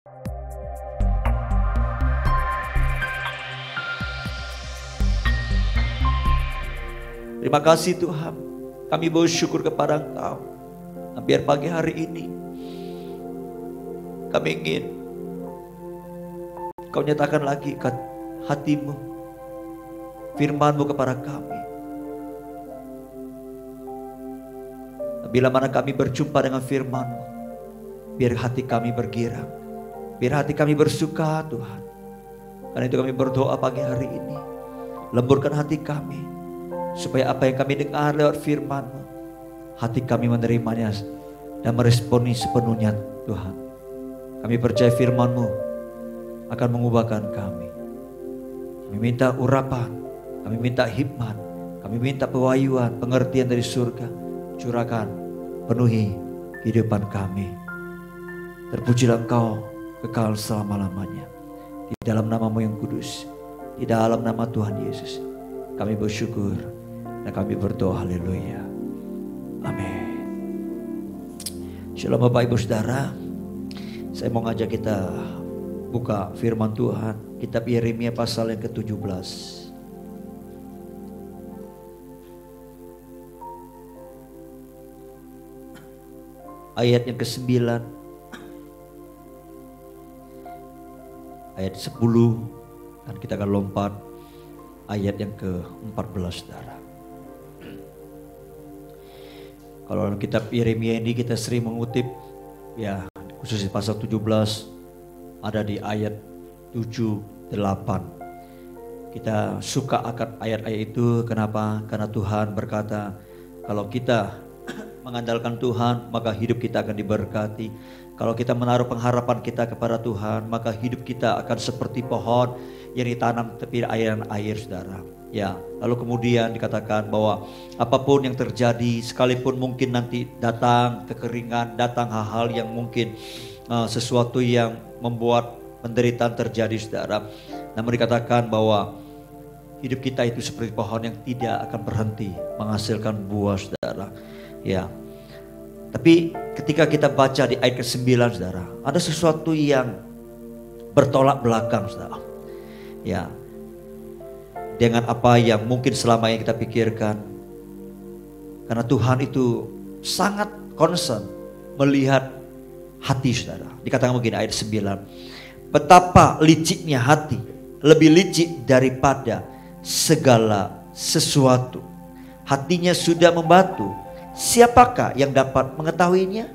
Terima kasih Tuhan, kami bersyukur kepada Engkau. Biar pagi hari ini kami ingin Kau nyatakan lagi hatimu, firman-Mu kepada kami. Bila mana kami berjumpa dengan firman-Mu, biar hati kami bergirang, biar hati kami bersuka Tuhan. Karena itu kami berdoa pagi hari ini, lemburkan hati kami, supaya apa yang kami dengar lewat firman-Mu, hati kami menerimanya dan meresponi sepenuhnya Tuhan. Kami percaya firman-Mu akan mengubahkan kami. Kami minta urapan, kami minta hikmat, kami minta pewahyuan, pengertian dari surga. Curahkan, penuhi kehidupan kami. Terpujilah Engkau kekal selama-lamanya. Di dalam nama-Mu yang kudus, di dalam nama Tuhan Yesus, kami bersyukur dan kami berdoa. Haleluya. Amin. Shalom Bapak Ibu Saudara. Saya mau ngajak kita buka firman Tuhan, kitab Yeremia pasal yang ke-17. Ayat yang ke-9, ayat 10, dan kita akan lompat ayat yang ke-14, saudara. Kalau dalam kitab Yeremia ini kita sering mengutip, ya khusus di pasal 17, ada di ayat 7, 8. Kita suka akan ayat-ayat itu, kenapa? Karena Tuhan berkata, kalau kita mengandalkan Tuhan, maka hidup kita akan diberkati. Kalau kita menaruh pengharapan kita kepada Tuhan, maka hidup kita akan seperti pohon yang ditanam tepi aliran air, saudara. Ya, lalu kemudian dikatakan bahwa apapun yang terjadi, sekalipun mungkin nanti datang kekeringan, datang hal-hal yang mungkin sesuatu yang membuat penderitaan terjadi, saudara. Namun dikatakan bahwa hidup kita itu seperti pohon yang tidak akan berhenti menghasilkan buah, saudara. Ya, tapi ketika kita baca di ayat ke-9, saudara, ada sesuatu yang bertolak belakang, saudara. Ya, dengan apa yang mungkin selama ini kita pikirkan. Karena Tuhan itu sangat concern melihat hati, saudara. Dikatakan begini ayat 9. Betapa liciknya hati, lebih licik daripada segala sesuatu. Hatinya sudah membatu, siapakah yang dapat mengetahuinya?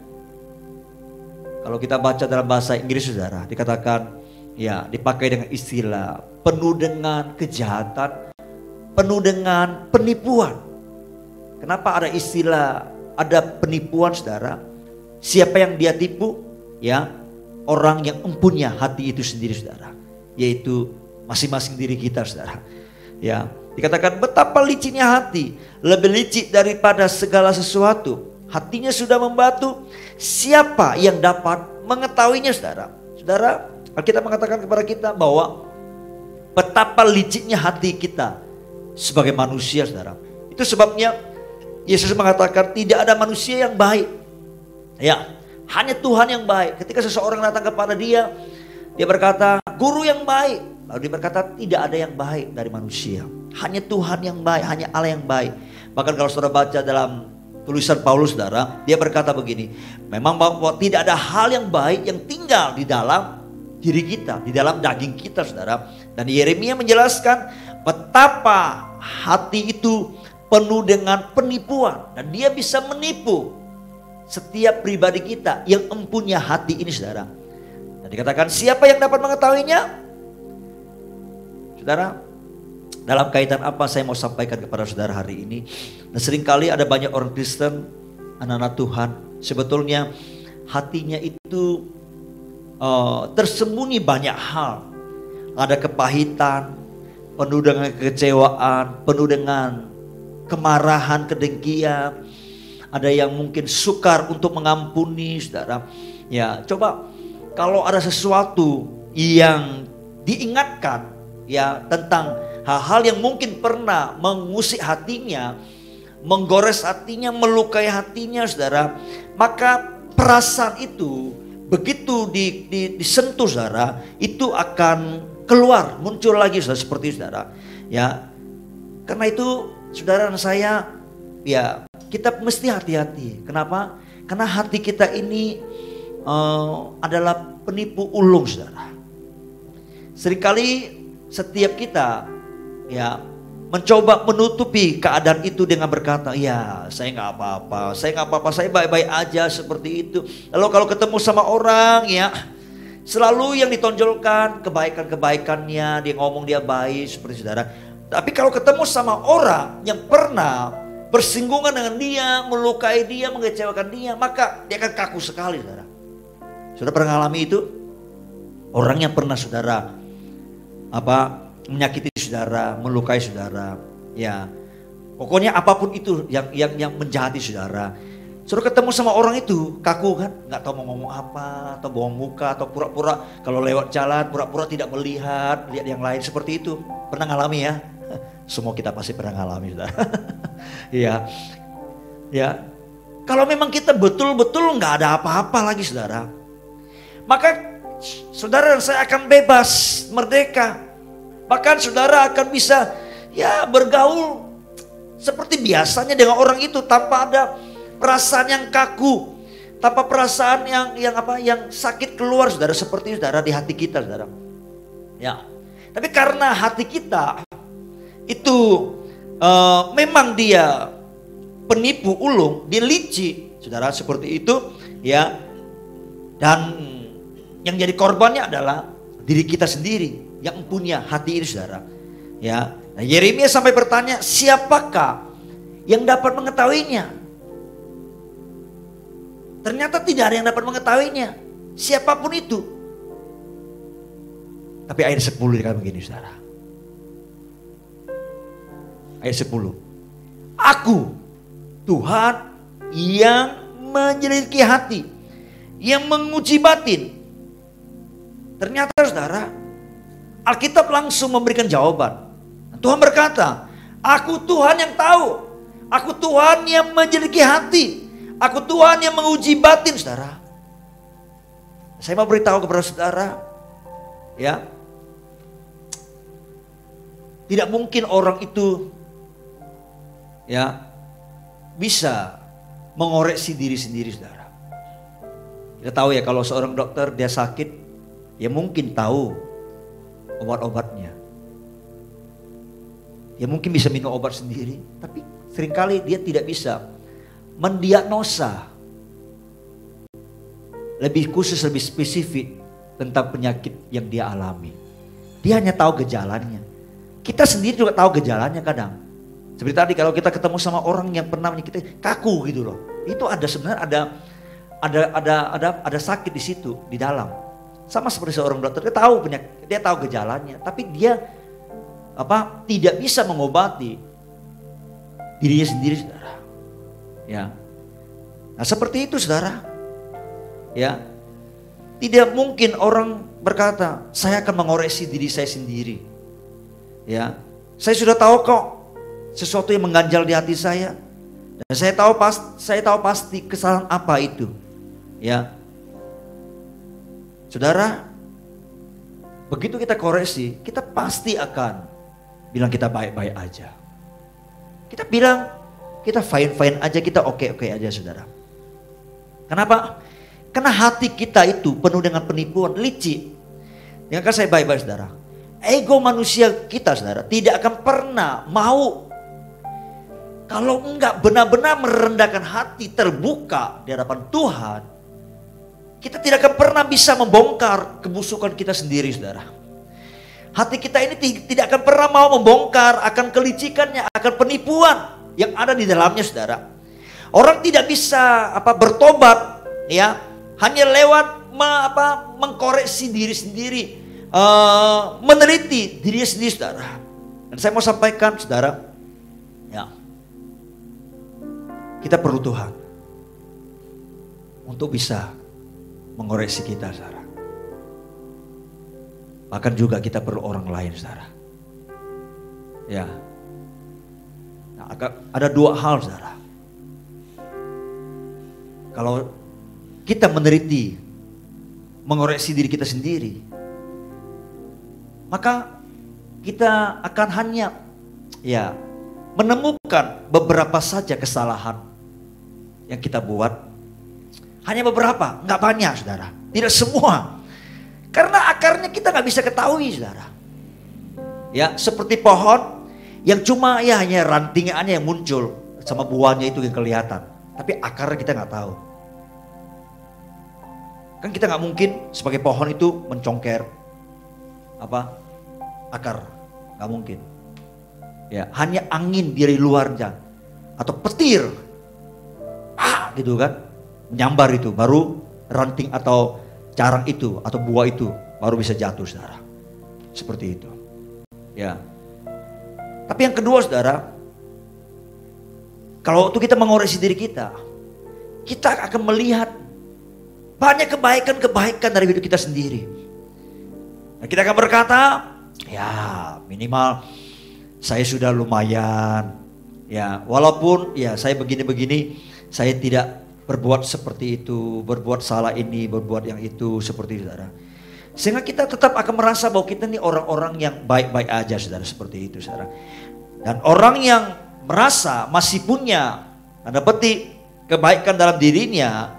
Kalau kita baca dalam bahasa Inggris, saudara, dikatakan, ya, dipakai dengan istilah penuh dengan kejahatan, penuh dengan penipuan. Kenapa ada istilah, ada penipuan, saudara? Siapa yang dia tipu? Ya, orang yang empunya hati itu sendiri, saudara, yaitu masing-masing diri kita, saudara. Ya, dikatakan betapa liciknya hati, lebih licik daripada segala sesuatu. Hatinya sudah membatu, siapa yang dapat mengetahuinya, saudara? Saudara, Alkitab mengatakan kepada kita bahwa betapa liciknya hati kita sebagai manusia, saudara. Itu sebabnya Yesus mengatakan tidak ada manusia yang baik. Ya, hanya Tuhan yang baik. Ketika seseorang datang kepada dia berkata, guru yang baik. Lalu dia berkata, tidak ada yang baik dari manusia. Hanya Tuhan yang baik, hanya Allah yang baik. Bahkan kalau saudara baca dalam tulisan Paulus, saudara, dia berkata begini, memang bahwa tidak ada hal yang baik yang tinggal di dalam diri kita, di dalam daging kita, saudara. Dan Yeremia menjelaskan betapa hati itu penuh dengan penipuan. Dan dia bisa menipu setiap pribadi kita yang empunya hati ini, saudara. Dan dikatakan siapa yang dapat mengetahuinya? Saudara, dalam kaitan apa saya mau sampaikan kepada saudara hari ini? Nah, seringkali ada banyak orang Kristen, anak-anak Tuhan, sebetulnya hatinya itu tersembunyi banyak hal. Ada kepahitan, penuh dengan kekecewaan, penuh dengan kemarahan, kedengkian. Ada yang mungkin sukar untuk mengampuni, saudara. Ya, coba kalau ada sesuatu yang diingatkan, ya, tentang hal-hal yang mungkin pernah mengusik hatinya, menggores hatinya, melukai hatinya, saudara, maka perasaan itu begitu disentuh saudara, itu akan keluar, muncul lagi saudara, seperti saudara. Ya, karena itu saudara dan saya, ya kita mesti hati-hati. Kenapa? Karena hati kita ini adalah penipu ulung saudara. Seringkali setiap kita ya mencoba menutupi keadaan itu dengan berkata, ya saya nggak apa-apa, saya baik-baik aja seperti itu. Lalu kalau ketemu sama orang ya, selalu yang ditonjolkan kebaikan-kebaikannya, dia ngomong dia baik seperti saudara. Tapi kalau ketemu sama orang yang pernah bersinggungan dengan dia, melukai dia, mengecewakan dia, maka dia akan kaku sekali saudara. Saudara pernah mengalami itu? Orang yang pernah saudara menyakiti saudara, melukai saudara, ya pokoknya apapun itu yang menjahati saudara. Saudara ketemu sama orang itu kaku kan, nggak tahu mau ngomong apa, atau bohong muka, atau pura-pura kalau lewat jalan pura-pura tidak melihat, lihat yang lain seperti itu. Pernah ngalami ya? Semua kita pasti pernah ngalami saudara. Ya, ya. Kalau memang kita betul-betul nggak ada apa-apa lagi saudara, maka saudara dan saya akan bebas, merdeka. Bahkan saudara akan bisa ya bergaul seperti biasanya dengan orang itu tanpa ada perasaan yang kaku, tanpa perasaan yang sakit keluar saudara, seperti saudara di hati kita saudara. Ya. Tapi karena hati kita itu memang dia penipu ulung, dia licik saudara, seperti itu ya. Dan yang jadi korbannya adalah diri kita sendiri yang punya hati ini saudara. Ya, nah, Yeremia sampai bertanya, siapakah yang dapat mengetahuinya? Ternyata tidak ada yang dapat mengetahuinya, siapapun itu. Tapi ayat 10 dikatakan begini saudara. Ayat 10. Aku Tuhan yang menyelidiki hati, yang menguji batin. Ternyata saudara, Alkitab langsung memberikan jawaban. Tuhan berkata, aku Tuhan yang tahu, aku Tuhan yang menyelidiki hati, aku Tuhan yang menguji batin saudara. Saya mau beritahu kepada saudara, ya, tidak mungkin orang itu ya bisa mengoreksi diri sendiri saudara. Kita tahu ya, kalau seorang dokter dia sakit, ya mungkin tahu obat-obatnya. Dia mungkin bisa minum obat sendiri, tapi seringkali dia tidak bisa mendiagnosa lebih khusus, lebih spesifik tentang penyakit yang dia alami. Dia hanya tahu gejalanya. Kita sendiri juga tahu gejalanya kadang. Seperti tadi kalau kita ketemu sama orang yang pernah menyakiti, kaku gitu loh. Itu ada sebenarnya ada sakit di situ, di dalam. Sama seperti seorang dokter, dia tahu penyakit, dia tahu gejalanya, tapi dia tidak bisa mengobati dirinya sendiri saudara. Ya. Nah, seperti itu saudara. Ya. Tidak mungkin orang berkata, saya akan mengoreksi diri saya sendiri. Ya. Saya sudah tahu kok sesuatu yang mengganjal di hati saya. Dan saya tahu pasti kesalahan apa itu. Ya. Saudara, begitu kita koreksi, kita pasti akan bilang kita baik-baik aja. Kita bilang kita fine-fine aja, kita oke-oke aja saudara. Kenapa? Karena hati kita itu penuh dengan penipuan, licik. Dengan kata saya baik-baik saudara, ego manusia kita saudara tidak akan pernah mau, kalau enggak benar-benar merendahkan hati, terbuka di hadapan Tuhan, kita tidak akan pernah bisa membongkar kebusukan kita sendiri saudara. Hati kita ini tidak akan pernah mau membongkar akan kelicikannya, akan penipuan yang ada di dalamnya saudara. Orang tidak bisa bertobat ya hanya lewat mengkoreksi diri sendiri, meneliti diri sendiri saudara. Dan saya mau sampaikan saudara, ya, kita perlu Tuhan untuk bisa mengoreksi kita saudara. Bahkan juga kita perlu orang lain saudara. Ya. Nah, ada dua hal saudara. Kalau kita meneliti mengoreksi diri kita sendiri, maka kita akan hanya menemukan beberapa saja kesalahan yang kita buat. Hanya beberapa, nggak banyak saudara. Tidak semua. Karena akarnya kita nggak bisa ketahui saudara. Ya, seperti pohon yang cuma hanya rantingannya yang muncul sama buahnya itu yang kelihatan. Tapi akarnya kita nggak tahu. Kan kita nggak mungkin sebagai pohon itu mencongker akar, nggak mungkin. Ya, hanya angin dari luarnya atau petir, gitu kan, menyambar itu, baru ranting atau carang itu atau buah itu baru bisa jatuh, saudara. Seperti itu. Ya. Tapi yang kedua, saudara, kalau waktu kita mengoreksi diri kita akan melihat banyak kebaikan-kebaikan dari hidup kita sendiri. Nah, kita akan berkata, ya minimal saya sudah lumayan. Ya, walaupun ya saya begini-begini, saya tidak berbuat seperti itu, berbuat salah ini, berbuat yang itu, seperti itu, saudara. Sehingga kita tetap akan merasa bahwa kita ini orang-orang yang baik-baik aja, saudara, seperti itu, saudara. Dan orang yang merasa masih punya, tanda petik, kebaikan dalam dirinya,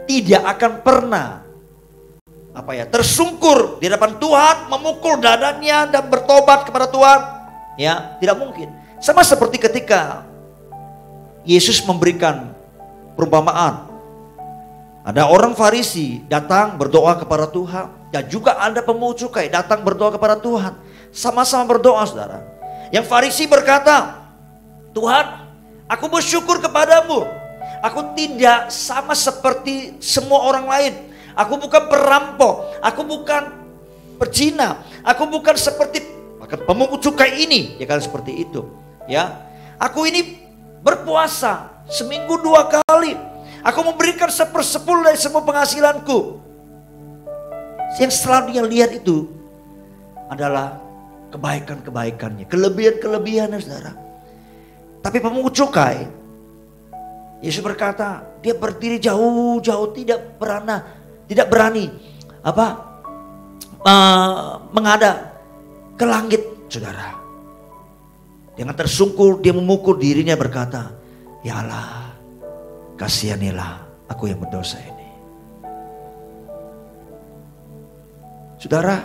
tidak akan pernah tersungkur di hadapan Tuhan, memukul dadanya dan bertobat kepada Tuhan. Ya, tidak mungkin. Sama seperti ketika Yesus memberikan perumpamaan. Ada orang Farisi datang berdoa kepada Tuhan, dan juga ada pemungut cukai datang berdoa kepada Tuhan. Sama-sama berdoa, saudara. Yang Farisi berkata, Tuhan, aku bersyukur kepadamu. Aku tidak sama seperti semua orang lain. Aku bukan perampok, aku bukan pezina, aku bukan seperti pemungut cukai ini, ya kan, seperti itu. Ya, aku ini berpuasa seminggu 2 kali. Aku memberikan 1/10 dari semua penghasilanku. Yang selalu dia lihat itu adalah kebaikan-kebaikannya, kelebihan-kelebihannya, saudara. Tapi pemungut cukai, Yesus berkata, dia berdiri jauh-jauh, tidak berani menghadap ke langit, saudara. Dengan tersungkur dia memukul dirinya, berkata, ya Allah, kasihanilah aku yang berdosa ini. Saudara,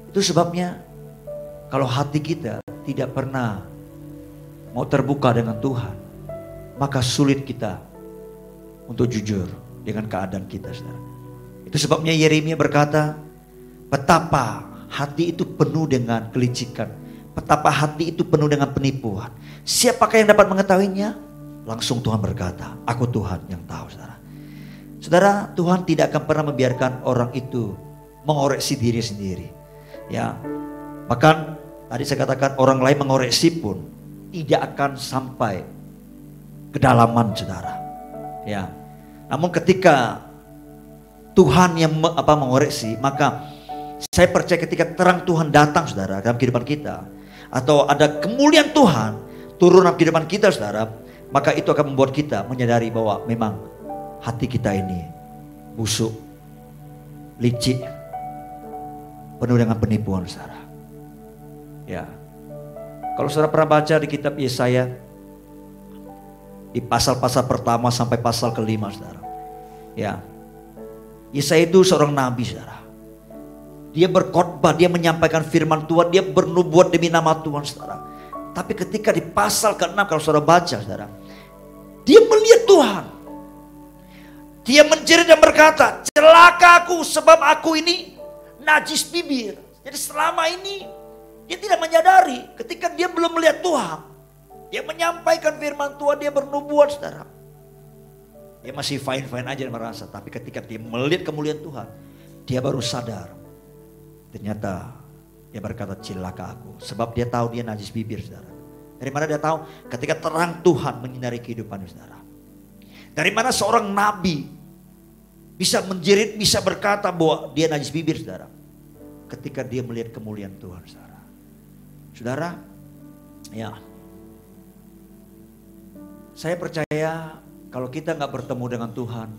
itu sebabnya kalau hati kita tidak pernah mau terbuka dengan Tuhan, maka sulit kita untuk jujur dengan keadaan kita, saudara. Itu sebabnya Yeremia berkata, betapa hati itu penuh dengan kelicikan, betapa hati itu penuh dengan penipuan. Siapakah yang dapat mengetahuinya? Langsung Tuhan berkata, aku Tuhan yang tahu, saudara. Saudara, Tuhan tidak akan pernah membiarkan orang itu mengoreksi diri sendiri. Ya, bahkan tadi saya katakan orang lain mengoreksi pun tidak akan sampai kedalaman, saudara. Ya, namun ketika Tuhan yang mengoreksi, maka saya percaya ketika terang Tuhan datang, saudara, dalam kehidupan kita, atau ada kemuliaan Tuhan turun dalam kehidupan kita, saudara, maka itu akan membuat kita menyadari bahwa memang hati kita ini busuk, licik, penuh dengan penipuan, saudara. Ya, kalau saudara pernah baca di kitab Yesaya, di pasal-pasal pertama sampai pasal ke-5, saudara. Ya, Yesaya itu seorang nabi, saudara. Dia berkhotbah, dia menyampaikan firman Tuhan, dia bernubuat demi nama Tuhan, saudara. Tapi ketika di pasal ke-6, kalau saudara baca, saudara, dia melihat Tuhan. Dia menjerit dan berkata, celaka aku sebab aku ini najis bibir. Jadi selama ini dia tidak menyadari ketika dia belum melihat Tuhan. Dia menyampaikan firman Tuhan, dia bernubuat, saudara. Dia masih fine-fine aja merasa. Tapi ketika dia melihat kemuliaan Tuhan, dia baru sadar. Ternyata dia berkata, celaka aku. Sebab dia tahu dia najis bibir, saudara. Dari mana dia tahu? Ketika terang Tuhan menyinari kehidupan, saudara. Dari mana seorang nabi bisa menjerit, bisa berkata bahwa dia najis bibir, saudara? Ketika dia melihat kemuliaan Tuhan, saudara. Saudara, ya, saya percaya kalau kita nggak bertemu dengan Tuhan,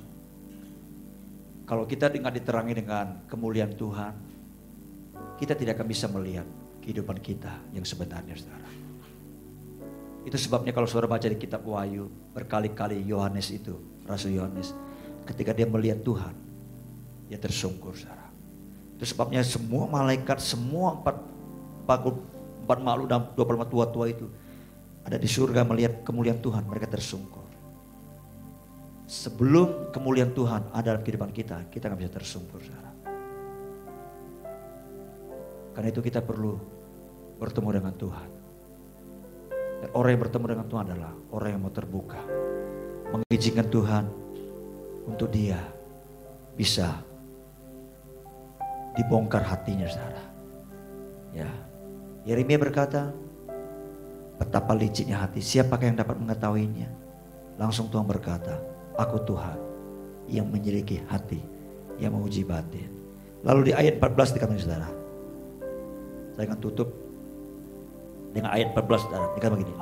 Kalau kita diterangi dengan kemuliaan Tuhan, kita tidak akan bisa melihat kehidupan kita yang sebenarnya, saudara. Itu sebabnya kalau saudara baca di kitab Wahyu, berkali-kali Yohanes itu, Rasul Yohanes, ketika dia melihat Tuhan, dia tersungkur, saudara. Itu sebabnya semua malaikat, semua empat makhluk dan 24 tua-tua itu ada di surga melihat kemuliaan Tuhan, mereka tersungkur. Sebelum kemuliaan Tuhan ada dalam kehidupan kita, kita gak bisa tersungkur, saudara. Karena itu kita perlu bertemu dengan Tuhan. Dan orang yang bertemu dengan Tuhan adalah orang yang mau terbuka, mengizinkan Tuhan untuk dia bisa dibongkar hatinya, saudara. Ya, Yeremia berkata, betapa licinnya hati, siapakah yang dapat mengetahuinya? Langsung Tuhan berkata, aku Tuhan yang menyelidiki hati, yang menguji batin. Lalu di ayat 14 dikatakan, saudara, saya akan tutup dengan ayat 14, saudara. Dikatakan begini,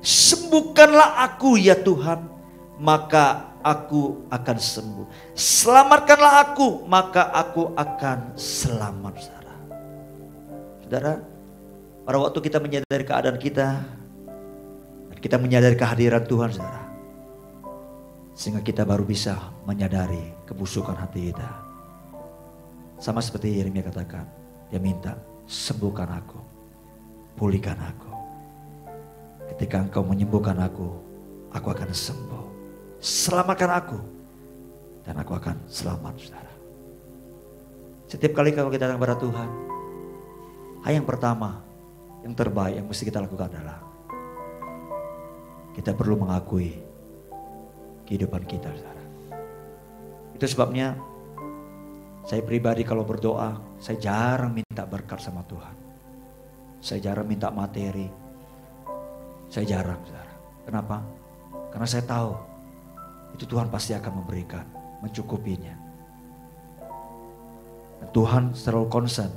sembuhkanlah aku ya Tuhan, maka aku akan sembuh. Selamatkanlah aku, maka aku akan selamat, saudara. Saudara, pada waktu kita menyadari keadaan kita, dan kita menyadari kehadiran Tuhan, saudara, sehingga kita baru bisa menyadari kebusukan hati kita. Sama seperti Yeremia katakan, dia minta, sembuhkan aku, pulihkan aku. Ketika engkau menyembuhkan aku akan sembuh. Selamatkan aku, dan aku akan selamat, saudara. Setiap kali kalau kita datang kepada Tuhan, hal yang pertama, yang terbaik yang mesti kita lakukan adalah kita perlu mengakui kehidupan kita, saudara. Itu sebabnya saya pribadi kalau berdoa, saya jarang minta berkat sama Tuhan. Saya jarang minta materi. Saya jarang, saudara. Kenapa? Karena saya tahu itu Tuhan pasti akan memberikan, mencukupinya. Dan Tuhan selalu concern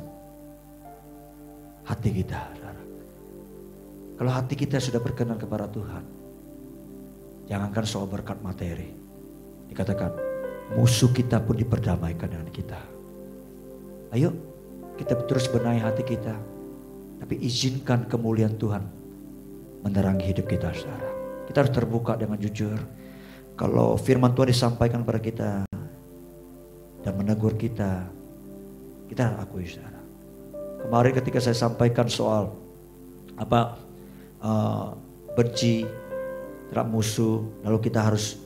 hati kita, saudara. Kalau hati kita sudah berkenan kepada Tuhan, jangankan soal berkat materi, dikatakan musuh kita pun diperdamaikan dengan kita. Ayo kita terus benahi hati kita, tapi izinkan kemuliaan Tuhan menerangi hidup kita, saudara. Kita harus terbuka dengan jujur. Kalau firman Tuhan disampaikan kepada kita dan menegur kita, kita akui, saudara. Kemarin ketika saya sampaikan soal benci terhadap musuh, lalu kita harus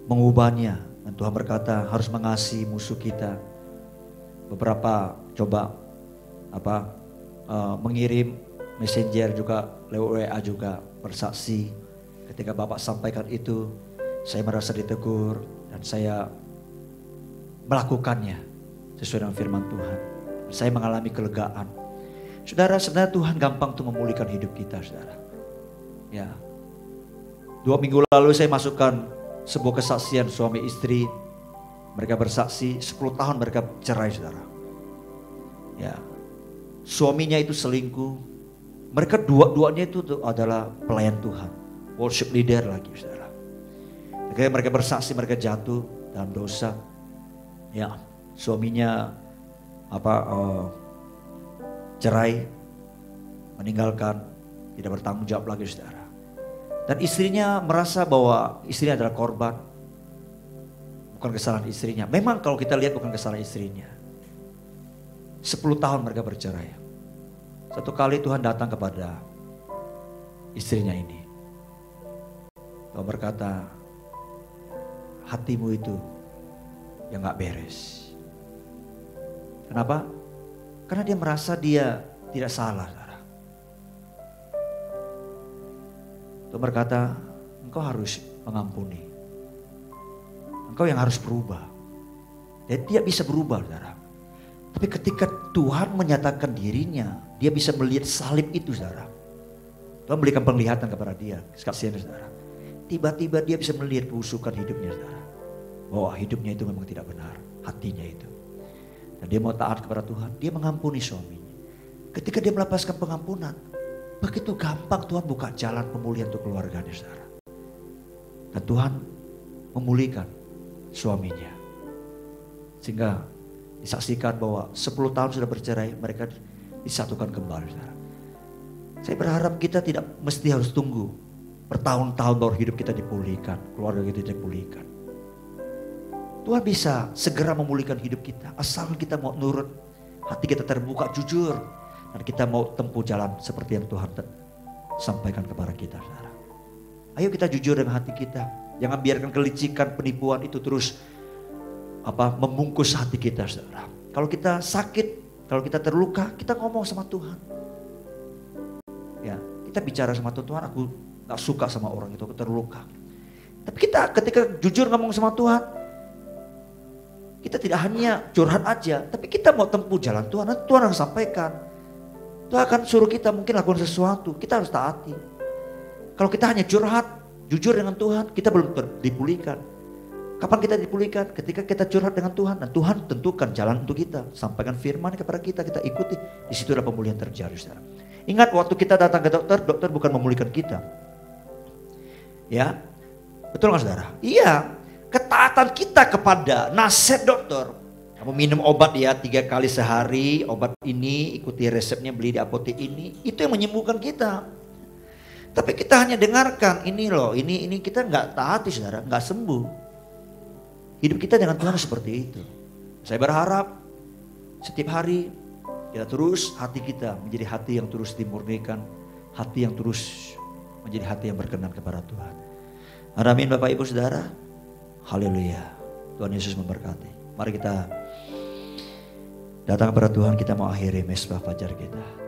mengubahnya, dan Tuhan berkata harus mengasihi musuh kita. Beberapa coba mengirim messenger juga, lewat WA juga bersaksi. Ketika Bapak sampaikan itu, saya merasa ditegur dan saya melakukannya sesuai dengan firman Tuhan. Saya mengalami kelegaan. Saudara, sebenarnya Tuhan gampang tuh memulihkan hidup kita, saudara. Ya, 2 minggu lalu saya masukkan sebuah kesaksian suami istri. Mereka bersaksi 10 tahun mereka cerai, saudara. Ya, suaminya itu selingkuh. Mereka dua-duanya itu adalah pelayan Tuhan, worship leader lagi, saudara. Ketika mereka bersaksi, mereka jatuh dalam dosa. Ya, suaminya cerai, meninggalkan, tidak bertanggung jawab lagi, saudara. Dan istrinya merasa bahwa istrinya adalah korban, bukan kesalahan istrinya. Memang kalau kita lihat bukan kesalahan istrinya. 10 tahun mereka bercerai. Satu kali Tuhan datang kepada istrinya ini. Tuhan berkata, hatimu itu yang gak beres. Kenapa? Karena dia merasa dia tidak salah, saudara. Tuhan berkata, engkau harus mengampuni. Engkau yang harus berubah. Dan dia bisa berubah, saudara. Tapi ketika Tuhan menyatakan dirinya, dia bisa melihat salib itu, saudara. Tuhan berikan penglihatan kepada dia, kasihan, saudara. Tiba-tiba dia bisa melihat kebusukan hidupnya, saudara. Bahwa hidupnya itu memang tidak benar, hatinya itu. Dan dia mau taat kepada Tuhan, dia mengampuni suaminya. Ketika dia melepaskan pengampunan, begitu gampang Tuhan buka jalan pemulihan untuk keluarganya, saudara. Dan Tuhan memulihkan suaminya. Sehingga disaksikan bahwa 10 tahun sudah bercerai, mereka disatukan kembali. Saudara. Saya berharap kita tidak mesti harus tunggu bertahun-tahun baru hidup kita dipulihkan, keluarga kita dipulihkan. Tuhan bisa segera memulihkan hidup kita, asal kita mau nurut, hati kita terbuka, jujur, dan kita mau tempuh jalan seperti yang Tuhan sampaikan kepada kita. Saudara. Ayo kita jujur dengan hati kita, jangan biarkan kelicikan, penipuan itu terus membungkus hati kita. Saudara. Kalau kita sakit, kalau kita terluka, kita ngomong sama Tuhan. Ya, kita bicara sama Tuhan, aku gak suka sama orang itu, aku terluka. Tapi kita ketika jujur ngomong sama Tuhan, kita tidak hanya curhat aja, tapi kita mau tempuh jalan Tuhan. Nanti Tuhan akan sampaikan. Tuhan akan suruh kita mungkin lakukan sesuatu, kita harus taati. Kalau kita hanya curhat, jujur dengan Tuhan, kita belum dipulihkan. Kapan kita dipulihkan? Ketika kita curhat dengan Tuhan, dan Tuhan tentukan jalan untuk kita. Sampaikan firman kepada kita, kita ikuti. Di situ ada pemulihan terjadi. Saudara. Ingat waktu kita datang ke dokter, dokter bukan memulihkan kita. Ya, betul nggak saudara? Iya, ketaatan kita kepada nasihat dokter. Kamu minum obat ya 3 kali sehari, obat ini ikuti resepnya, beli di apotek ini, itu yang menyembuhkan kita. Tapi kita hanya dengarkan ini loh, ini kita nggak taati saudara, nggak sembuh. Hidup kita dengan Tuhan seperti itu. Saya berharap setiap hari kita terus hati kita menjadi hati yang terus dimurnikan, hati yang terus menjadi hati yang berkenan kepada Tuhan. Amin Bapak Ibu Saudara. Haleluya. Tuhan Yesus memberkati. Mari kita datang kepada Tuhan, kita mau akhiri mesbah fajar kita.